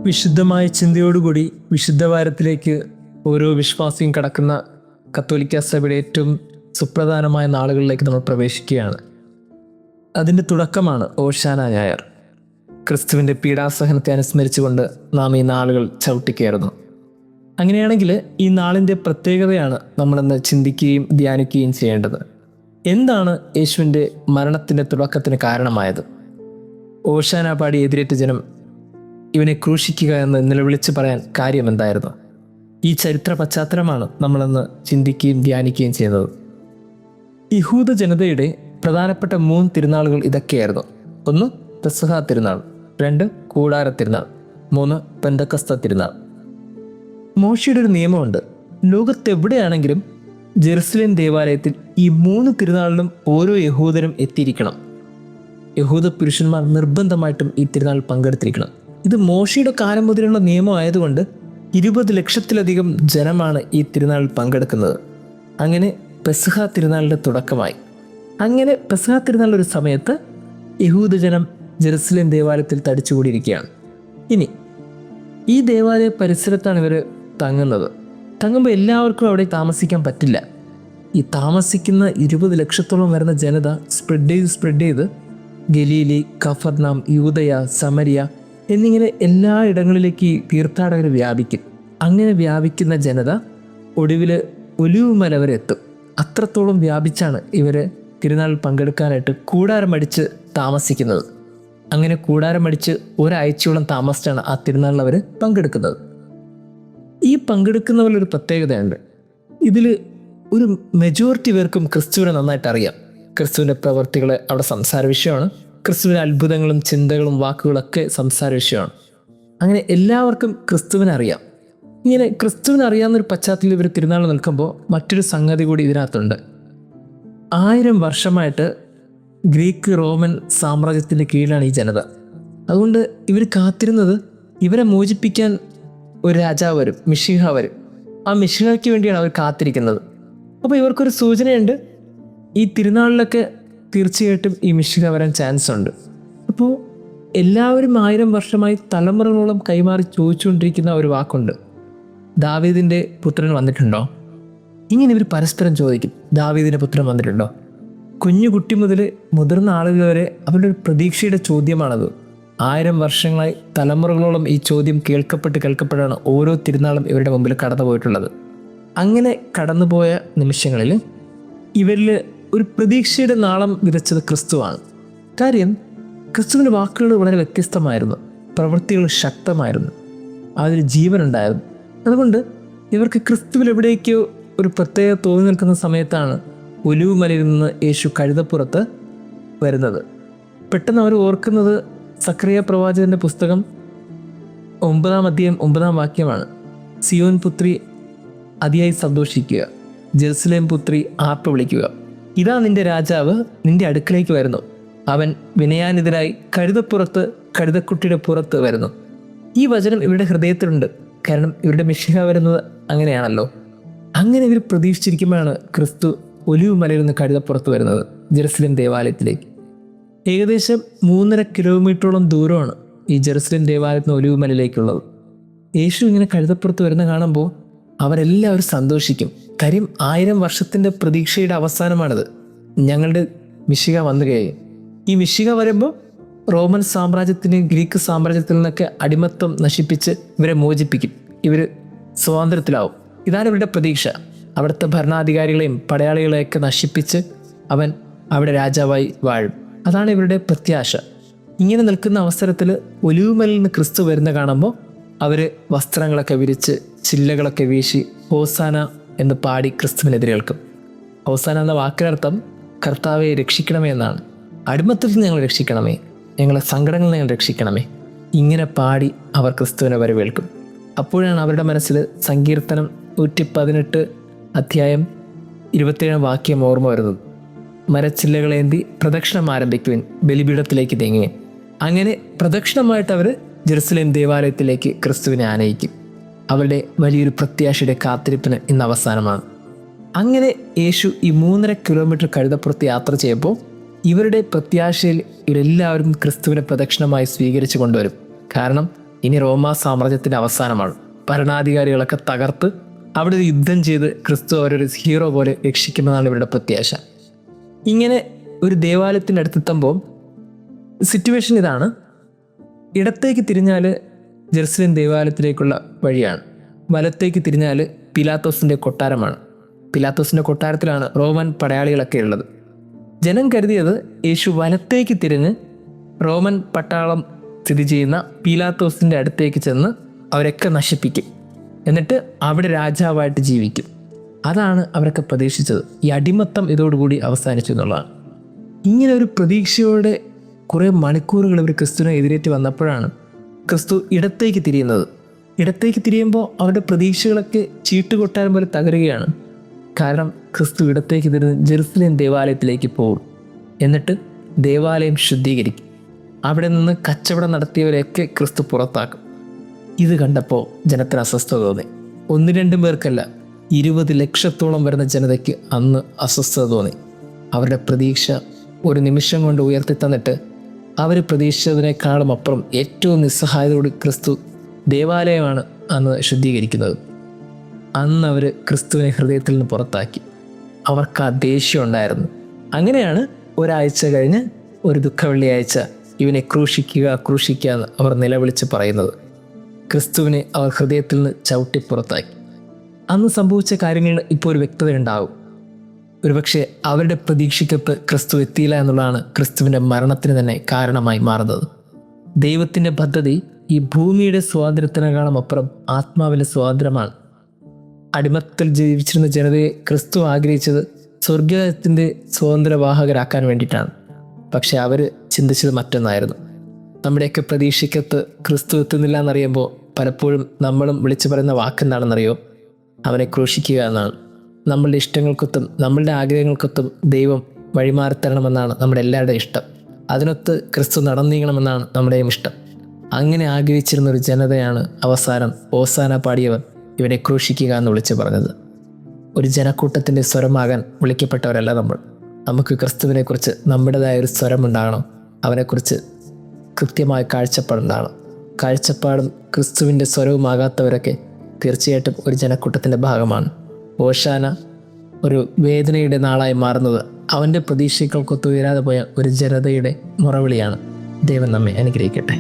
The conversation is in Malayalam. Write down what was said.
വിശുദ്ധമായ ചിന്തയോടുകൂടി വിശുദ്ധവാരത്തിലേക്ക് ഓരോ വിശ്വാസിയും കടക്കുന്ന കത്തോലിക്ക സഭയുടെ ഏറ്റവും സുപ്രധാനമായ നാളുകളിലേക്ക് നമ്മൾ പ്രവേശിക്കുകയാണ്. അതിൻ്റെ തുടക്കമാണ് ഓശാന ഞായർ. ക്രിസ്തുവിൻ്റെ പീഡാസഹനത്തെ അനുസ്മരിച്ചുകൊണ്ട് നാം ഈ നാളുകൾ ചവിട്ടിക്കയറുന്നു. അങ്ങനെയാണെങ്കിൽ ഈ നാളിൻ്റെ പ്രത്യേകതയാണ് നമ്മളിന്ന് ചിന്തിക്കുകയും ധ്യാനിക്കുകയും ചെയ്യേണ്ടത്. എന്താണ് യേശുവിൻ്റെ മരണത്തിൻ്റെ തുടക്കത്തിന് കാരണമായത്? ഓശാന പാടി എതിരേറ്റ ജനം ഇവനെ ക്രൂശിക്കുക എന്ന് നിലവിളിച്ച് പറയാൻ കാര്യം എന്തായിരുന്നു? ഈ ചരിത്ര പശ്ചാത്തലമാണ് നമ്മളിന്ന് ചിന്തിക്കുകയും ധ്യാനിക്കുകയും ചെയ്യുന്നത്. യഹൂദ ജനതയുടെ പ്രധാനപ്പെട്ട 3 തിരുനാളുകൾ ഇതൊക്കെയായിരുന്നു. 1 പെസഹ തിരുനാൾ, 2 കൂടാര തിരുനാൾ, 3 പെന്തക്കസ്ത തിരുനാൾ. മോശയുടെ ഒരു നിയമമുണ്ട്. ലോകത്തെവിടെയാണെങ്കിലും ജെറുസലേം ദേവാലയത്തിൽ ഈ 3 തിരുനാളിലും ഓരോ യഹൂദരും എത്തിയിരിക്കണം. യഹൂദ പുരുഷന്മാർ നിർബന്ധമായിട്ടും ഈ തിരുനാൾ പങ്കെടുത്തിരിക്കണം. ഇത് മോശയുടെ കാലം മുതലുള്ള നിയമമായതുകൊണ്ട് 20 ലക്ഷത്തിലധികം ജനമാണ് ഈ തിരുനാളിൽ പങ്കെടുക്കുന്നത്. അങ്ങനെ പെസഹ തിരുനാളിൻ്റെ തുടക്കമായി. അങ്ങനെ പെസഹ തിരുനാൾ ഒരു സമയത്ത് യഹൂദജനം ജെറുസലേം ദേവാലയത്തിൽ തടിച്ചുകൂടിയിരിക്കുകയാണ്. ഇനി ഈ ദേവാലയ പരിസരത്താണ് ഇവർ തങ്ങുമ്പോൾ എല്ലാവർക്കും അവിടെ താമസിക്കാൻ പറ്റില്ല. ഈ താമസിക്കുന്ന 20 ലക്ഷത്തോളം വരുന്ന ജനത സ്പ്രെഡ് ചെയ്ത് ഗലീലി, കഫർനാം, യൂദയ, സമരിയ എന്നിങ്ങനെ എല്ലാ ഇടങ്ങളിലേക്ക് ഈ തീർത്ഥാടകർ വ്യാപിക്കും. അങ്ങനെ വ്യാപിക്കുന്ന ജനത ഒടുവിൽ ഒലിവുമല വരെ എത്തും. അത്രത്തോളം വ്യാപിച്ചാണ് ഇവർ തിരുനാളിൽ പങ്കെടുക്കാനായിട്ട് കൂടാരമടിച്ച് താമസിക്കുന്നത്. അങ്ങനെ കൂടാരമടിച്ച് ഒരാഴ്ചയോളം താമസിച്ചാണ് ആ തിരുനാളിൽ അവർ പങ്കെടുക്കുന്നത്. ഈ പങ്കെടുക്കുന്നവരിലൊരു പ്രത്യേകതയുണ്ട്. ഇതിൽ ഒരു മെജോറിറ്റി പേർക്കും ക്രിസ്തുവിനെ നന്നായിട്ട് അറിയാം. ക്രിസ്തുവിൻ്റെ പ്രവർത്തികൾ അവിടെ സംസാര വിഷയമാണ്. ക്രിസ്തുവിൻ്റെ അത്ഭുതങ്ങളും ചിന്തകളും വാക്കുകളൊക്കെ സംസാര വിഷയമാണ്. അങ്ങനെ എല്ലാവർക്കും ക്രിസ്തുവിനെ അറിയാം. ഇങ്ങനെ ക്രിസ്തുവിനെ അറിയാവുന്നൊരു പശ്ചാത്തലത്തിൽ ഇവർ തിരുനാൾ നിൽക്കുമ്പോൾ മറ്റൊരു സംഗതി കൂടി ഇതിനകത്തുണ്ട്. 1000 വർഷമായിട്ട് ഗ്രീക്ക് റോമൻ സാമ്രാജ്യത്തിൻ്റെ കീഴിലാണ് ഈ ജനത. അതുകൊണ്ട് ഇവർ കാത്തിരുന്നത് ഇവരെ മോചിപ്പിക്കാൻ ഒരു രാജാവ് വരും, മിശിഹ വരും. ആ മിശിഹയ്ക്ക് വേണ്ടിയാണ് അവർ കാത്തിരിക്കുന്നത്. അപ്പോൾ ഇവർക്കൊരു സൂചനയുണ്ട്, ഈ തിരുനാളിലൊക്കെ തീർച്ചയായിട്ടും ഈ മിശിഹ വരാൻ ചാൻസ് ഉണ്ട്. അപ്പോൾ എല്ലാവരും 1000 വർഷമായി തലമുറകളോളം കൈമാറി ചോദിച്ചുകൊണ്ടിരിക്കുന്ന ഒരു വാക്കുണ്ട്, ദാവീദിൻ്റെ പുത്രൻ വന്നിട്ടുണ്ടോ? ഇങ്ങനെ ഇവർ പരസ്പരം ചോദിക്കും, ദാവീദിൻ്റെ പുത്രൻ വന്നിട്ടുണ്ടോ? കുഞ്ഞു കുട്ടി മുതൽ മുതിർന്ന ആളുകൾ വരെ അവരുടെ ഒരു പ്രതീക്ഷയുടെ ചോദ്യമാണത്. 1000 വർഷങ്ങളായി തലമുറകളോളം ഈ ചോദ്യം കേൾക്കപ്പെട്ടാണ് ഓരോ തിരുനാളും ഇവരുടെ മുമ്പിൽ കടന്നു പോയിട്ടുള്ളത്. അങ്ങനെ കടന്നുപോയ നിമിഷങ്ങളിൽ ഇവരിൽ ഒരു പ്രതീക്ഷയുടെ നാളം വിതച്ചത് ക്രിസ്തുവാണ്. കാര്യം ക്രിസ്തുവിൻ്റെ വാക്കുകൾ വളരെ വ്യത്യസ്തമായിരുന്നു, പ്രവൃത്തികൾ ശക്തമായിരുന്നു, അതിൽ ജീവനുണ്ടായിരുന്നു. അതുകൊണ്ട് ഇവർക്ക് ക്രിസ്തുവിൽ എവിടേക്കോ ഒരു പ്രത്യേകത തോന്നി നിൽക്കുന്ന സമയത്താണ് ഒലിവുമലയിൽ നിന്ന് യേശു കഴുതപ്പുറത്ത് വരുന്നത്. പെട്ടെന്ന് അവർ ഓർക്കുന്നത് സക്കറിയ പ്രവാചകൻ്റെ പുസ്തകം 9-ാം അധ്യായം 9-ാം വാക്യമാണ്. സിയോൻ പുത്രി അതിയായി സന്തോഷിക്കുക, ജെറുസലേം പുത്രി ആർപ്പ് വിളിക്കുക, ഇതാ നിന്റെ രാജാവ് നിന്റെ അടുക്കലേക്ക് വരുന്നു, അവൻ വിനയാനിതനായി കഴുതക്കുട്ടിയുടെ പുറത്ത് വരുന്നു. ഈ വചനം ഇവരുടെ ഹൃദയത്തിലുണ്ട്. കാരണം ഇവരുടെ മിശിഹ വരുന്നത് അങ്ങനെയാണല്ലോ. അങ്ങനെ ഇവർ പ്രതീക്ഷിച്ചിരിക്കുമ്പോഴാണ് ക്രിസ്തു ഒലിവുമലയിൽ നിന്ന് കഴുതപ്പുറത്ത് വരുന്നത്, ജെറുസലേം ദേവാലയത്തിലേക്ക്. ഏകദേശം 3.5 കിലോമീറ്ററോളം ദൂരമാണ് ഈ ജെറുസലേം ദേവാലയത്തിന് ഒലിവുമലയിലേക്കുള്ളത്. യേശു ഇങ്ങനെ കഴുതപ്പുറത്ത് വരുന്ന കാണുമ്പോൾ അവരെല്ലാവരും സന്തോഷിക്കും. കാര്യം 1000 വർഷത്തിൻ്റെ പ്രതീക്ഷയുടെ അവസാനമാണിത്. ഞങ്ങളുടെ മിശിഹ വന്നു കഴിയും. ഈ മിശിഹ വരുമ്പോൾ റോമൻ സാമ്രാജ്യത്തിന്, ഗ്രീക്ക് സാമ്രാജ്യത്തിൽ നിന്നൊക്കെ അടിമത്തം നശിപ്പിച്ച് ഇവരെ മോചിപ്പിക്കും. ഇവർ സ്വാതന്ത്ര്യത്തിലാവും. ഇതാണ് ഇവരുടെ പ്രതീക്ഷ. അവിടുത്തെ ഭരണാധികാരികളെയും പടയാളികളെയൊക്കെ നശിപ്പിച്ച് അവൻ അവിടെ രാജാവായി വാഴും. അതാണ് ഇവരുടെ പ്രത്യാശ. ഇങ്ങനെ നിൽക്കുന്ന അവസരത്തിൽ ഒലിവുമലയിൽ നിന്ന് ക്രിസ്തു വരുന്ന കാണുമ്പോൾ അവർ വസ്ത്രങ്ങളൊക്കെ വിരിച്ച് ചില്ലകളൊക്കെ വീശി ഹോസാന എന്ന് പാടി ക്രിസ്തുവിനെതിരേൽക്കും. ഹോസാന എന്ന വാക്കിനർത്ഥം കർത്താവെ രക്ഷിക്കണമേ എന്നാണ്. അടിമത്തത്തിൽ നിന്ന് ഞങ്ങൾ രക്ഷിക്കണമേ, ഞങ്ങളെ സങ്കടങ്ങളിൽ ഞങ്ങൾ രക്ഷിക്കണമേ, ഇങ്ങനെ പാടി അവർ ക്രിസ്തുവിനെ വരവേൽക്കും. അപ്പോഴാണ് അവരുടെ മനസ്സിൽ സങ്കീർത്തനം 118 അധ്യായം 27 വാക്യം ഓർമ്മ വരുന്നത്. മരച്ചില്ലകളേന്തി പ്രദക്ഷിണം ആരംഭിക്കുവാൻ ബലിപീഠത്തിലേക്ക് നീങ്ങുവാൻ. അങ്ങനെ പ്രദക്ഷിണമായിട്ട് അവർ ജെറുസലേം ദേവാലയത്തിലേക്ക് ക്രിസ്തുവിനെ ആനയിക്കും. അവരുടെ വലിയൊരു പ്രത്യാശയുടെ കാത്തിരിപ്പിന് ഇന്ന് അവസാനമാണ്. അങ്ങനെ യേശു ഈ 3.5 കിലോമീറ്റർ കഴുതപ്പുറത്ത് യാത്ര ചെയ്യുമ്പോൾ ഇവരുടെ പ്രത്യാശയിൽ ഇവരെല്ലാവരും ക്രിസ്തുവിനെ പ്രദക്ഷിണമായി സ്വീകരിച്ചു കൊണ്ടുവരും. കാരണം ഇനി റോമാ സാമ്രാജ്യത്തിൻ്റെ അവസാനമാണ്. ഭരണാധികാരികളൊക്കെ തകർത്ത് അവിടെ ഒരു യുദ്ധം ചെയ്ത് ക്രിസ്തു അവരൊരു ഹീറോ പോലെ രക്ഷിക്കുമെന്നാണ് ഇവരുടെ പ്രത്യാശ. ഇങ്ങനെ ഒരു ദേവാലയത്തിൻ്റെ അടുത്തെത്തുമ്പോൾ സിറ്റുവേഷൻ ഇതാണ്. ഇടത്തേക്ക് തിരിഞ്ഞാൽ ജെറുസലേം ദേവാലയത്തിലേക്കുള്ള വഴിയാണ്, വലത്തേക്ക് തിരിഞ്ഞാൽ പിലാത്തോസിൻ്റെ കൊട്ടാരമാണ്. പിലാത്തോസിൻ്റെ കൊട്ടാരത്തിലാണ് റോമൻ പടയാളികളൊക്കെ ഉള്ളത്. ജനം കരുതിയത് യേശു വലത്തേക്ക് തിരിഞ്ഞ് റോമൻ പട്ടാളം സ്ഥിതി ചെയ്യുന്ന പീലാത്തോസിൻ്റെ അടുത്തേക്ക് ചെന്ന് അവരൊക്കെ നശിപ്പിക്കും, എന്നിട്ട് അവിടെ രാജാവായിട്ട് ജീവിക്കും. അതാണ് അവരൊക്കെ പ്രതീക്ഷിച്ചത്. ഈ അടിമത്തം ഇതോടുകൂടി അവസാനിച്ചു എന്നുള്ളതാണ്. ഇങ്ങനെ ഒരു പ്രതീക്ഷയോടെ കുറേ മണിക്കൂറുകൾ ഇവർ ക്രിസ്തുവിനെ എതിരേറ്റ് വന്നപ്പോഴാണ് ക്രിസ്തു ഇടത്തേക്ക് തിരിയുന്നത്. ഇടത്തേക്ക് തിരിയുമ്പോൾ അവരുടെ പ്രതീക്ഷകളൊക്കെ ചീട്ടുകൊട്ടാരം പോലെ തകരുകയാണ്. കാരണം ക്രിസ്തു ഇടത്തേക്ക് തിരിഞ്ഞ് ജെറുസലേം ദേവാലയത്തിലേക്ക് പോകും, എന്നിട്ട് ദേവാലയം ശുദ്ധീകരിക്കും. അവിടെ നിന്ന് കച്ചവടം നടത്തിയവരെയൊക്കെ ക്രിസ്തു പുറത്താക്കും. ഇത് കണ്ടപ്പോൾ ജനത്തിന് അസ്വസ്ഥത തോന്നി. 1-2 പേർക്കല്ല, 20 ലക്ഷത്തോളം വരുന്ന ജനതയ്ക്ക് അന്ന് അസ്വസ്ഥത തോന്നി. അവരുടെ പ്രതീക്ഷ ഒരു നിമിഷം കൊണ്ട് ഉയർത്തി തന്നിട്ട് അവർ പ്രതീക്ഷിച്ചതിനേക്കാളും അപ്പുറം ഏറ്റവും നിസ്സഹായതയോട് ക്രിസ്തു ദേവാലയമാണ് അന്ന് ശുദ്ധീകരിക്കുന്നത്. അന്ന് അവർ ക്രിസ്തുവിനെ ഹൃദയത്തിൽ നിന്ന് പുറത്താക്കി. അവർക്ക് ആ ദേഷ്യം ഉണ്ടായിരുന്നു. അങ്ങനെയാണ് ഒരാഴ്ച കഴിഞ്ഞ് ഒരു ദുഃഖവെള്ളിയാഴ്ച ഇവനെ ക്രൂശിക്കുക എന്ന് അവർ നിലവിളിച്ച് പറയുന്നത്. ക്രിസ്തുവിനെ അവർ ഹൃദയത്തിൽ നിന്ന് ചവിട്ടി പുറത്താക്കി. അന്ന് സംഭവിച്ച കാര്യങ്ങളിൽ ഇപ്പോൾ ഒരു വ്യക്തത ഉണ്ടാവും. ഒരുപക്ഷെ അവരുടെ പ്രതീക്ഷയ്ക്കൊത്ത് ക്രിസ്തു എത്തിയില്ല എന്നുള്ളതാണ് ക്രിസ്തുവിൻ്റെ മരണത്തിന് തന്നെ കാരണമായി മാറുന്നത്. ദൈവത്തിൻ്റെ പദ്ധതി ഈ ഭൂമിയുടെ സ്വാതന്ത്ര്യത്തിനേക്കാളും അപ്പുറം ആത്മാവിൻ്റെ സ്വാതന്ത്ര്യമാണ്. അടിമത്തത്തിൽ ജീവിച്ചിരുന്ന ജനതയെ ക്രിസ്തു ആഗ്രഹിച്ചത് സ്വർഗത്തിൻ്റെ സ്വാതന്ത്ര്യവാഹകരാക്കാൻ വേണ്ടിയിട്ടാണ്. പക്ഷെ അവർ ചിന്തിച്ചത് മറ്റൊന്നായിരുന്നു. നമ്മുടെയൊക്കെ പ്രതീക്ഷയ്ക്കൊത്ത് ക്രിസ്തു എത്തുന്നില്ല എന്നറിയുമ്പോൾ പലപ്പോഴും നമ്മളും വിളിച്ചു പറയുന്ന വാക്കെന്താണെന്നറിയോ? അവനെ ക്രൂശിക്കുക എന്നാണ്. നമ്മളുടെ ഇഷ്ടങ്ങൾക്കൊത്തും നമ്മളുടെ ആഗ്രഹങ്ങൾക്കൊത്തും ദൈവം വഴിമാറിത്തരണമെന്നാണ് നമ്മുടെ എല്ലാവരുടെയും ഇഷ്ടം. അതിനൊത്ത് ക്രിസ്തു നടന്നീങ്ങണമെന്നാണ് നമ്മുടെയും ഇഷ്ടം. അങ്ങനെ ആഗ്രഹിച്ചിരുന്നൊരു ജനതയാണ് അവസാനം ഓസാന പാടിയവർ ഇവനെ ക്രൂശിക്കുക എന്ന് വിളിച്ചു പറഞ്ഞത്. ഒരു ജനക്കൂട്ടത്തിൻ്റെ സ്വരമാകാൻ വിളിക്കപ്പെട്ടവരല്ല നമ്മൾ. നമുക്ക് ക്രിസ്തുവിനെക്കുറിച്ച് നമ്മുടേതായ ഒരു സ്വരമുണ്ടാകണം. അവനെക്കുറിച്ച് കൃത്യമായ കാഴ്ചപ്പാടുണ്ടാകണം. കാഴ്ചപ്പാടും ക്രിസ്തുവിൻ്റെ സ്വരവുമാകാത്തവരൊക്കെ തീർച്ചയായിട്ടും ഒരു ജനക്കൂട്ടത്തിൻ്റെ ഭാഗമാണ്. ഓശാന ഒരു വേദനയുടെ നാളായി മാറുന്നത് അവൻ്റെ പ്രതീക്ഷകൾക്കൊത്ത് ഉയരാതെ പോയ ഒരു ജനതയുടെ മുറവിളിയാണ്. ദൈവം നമ്മെ അനുഗ്രഹിക്കട്ടെ.